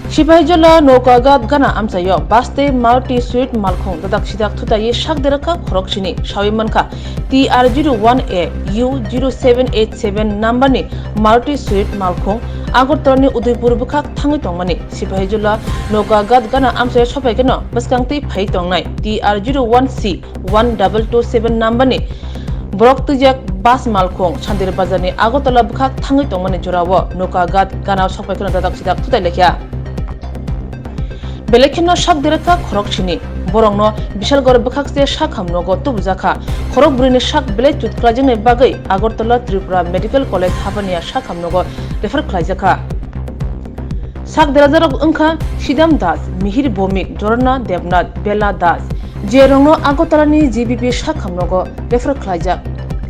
Sipahijola Nokagat Gana Amsayo Baste Multi Suite Malkhong Dadak Sidak Tutayi Shakderaka Khorokchini Shawimanka TR01A U0787 number ni Multi Suite Malkhong Agortorni Udaipur Bukhak Thangi Tongmani Sipahijola Nokagat Gana Amsayo Shopaigeno Baskangti Phai Tongnai TR01C 1227 number ni Borok Tujak Bas Malkhong Chandir Bazani Agortola Bukhak Thangi Tongmani Jorawo Nokagat Gana Shopaigeno Dadak Sidak Tutai Lekya Belekino shak dereka khorok chini borongno bishalgor bkhakse shak hamnogo tubjaka khorok burini shak bele chutklajing bagai Agartala Tripura Medical College habania shak hamnogo refer khlajaka shak derajarok ungkha Sidam Das Mihir Bomik Jorna Devnath Bela Das jerongno Agartala ni GBP shak hamnogo refer khlajak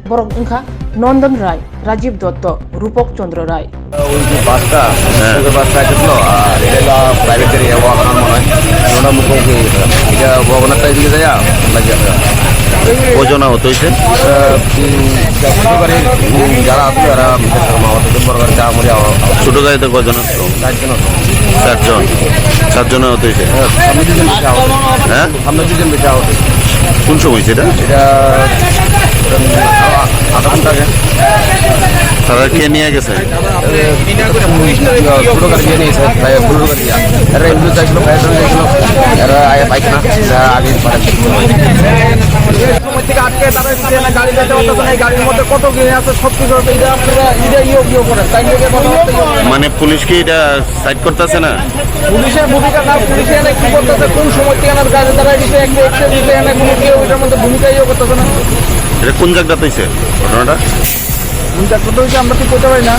borok ungkha Nondan Rai Rajiv Dotto Rupok Chandra Rai বাসটা বাসটা ছিল আর এটা private গাড়ি Wagner মনে হয় ওটা মুখোমুখি এটা ওয়াগনারটা এদিকে যায় লাগে ওজন হতো যারা আছে তারা বড় গাড়ি যা ছোট গাড়িতে কজন চারজন হতো হ্যাঁ সামনে দুজন বেশি আহত কোন সময় সেটা এটা আধা ঘন্টা আগে তারা কে নিয়ে গেছে ছোটো গাড়ি দিয়ে নিয়েছে ফুলের গাড়ি এরা এমনি চাইছিল ফায়ার চাইছিল এরা বাইক না আগে থেকে আটকে তারা গাড়ি যেতে হতো না গাড়ির মধ্যে কত গিয়ে আছে সব কিছু করে তাই মানে পুলিশ কি এটা সাইড করতেছে না পুলিশের ভূমিকা না পুলিশে এনে কি করতেছে কোন সময় থেকে আমার গাড়ি দ্বারা দিতে একটা এক্সিডেন্ট দিতে এনে কোনো কেউ এটার মধ্যে ভূমিকা করতেছে না এটা কোন জায়গাতে হয়েছে ঘটনাটা কোন জায়গাতে হয়েছে আমরা ঠিক করতে পারি না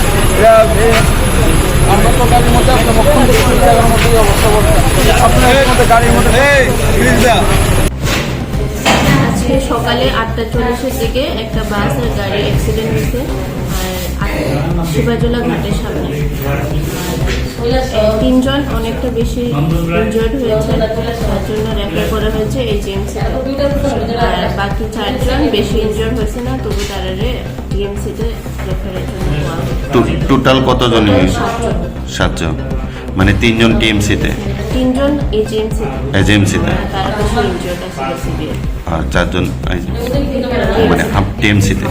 আমরা তো গাড়ির মধ্যে আসলে মক্ষণ থেকে জায়গার মধ্যে অবস্থা বলতে আপনার মধ্যে গাড়ির মধ্যে আজকে সকালে 8:40 দিকে একটা বাস আর গাড়ি অ্যাক্সিডেন্ট হয়েছে আর শিবাজলা ঘাটের সামনে তিনজন অনেকটা বেশি ইনজয়ার্ড হয়েছে তার জন্য রেফার করা হয়েছে এইচএমসি আর বাকি 4 জন বেশি ইনজয়ার্ড হয়েছে না তবু তারা টিএমসিতে রেফারের জন্য টোটাল কতজন 7 জন মানে 3 জন টিএমসিতে 3 জন এজেন্সিতে তারা বেশি ইনজয়ার্ড আছে সিভিয়ার আর 4 জন মানে টিএমসিতে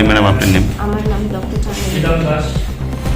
ম্যাডাম আপনার নাম আমার নাম ডক্টর চাঁদনী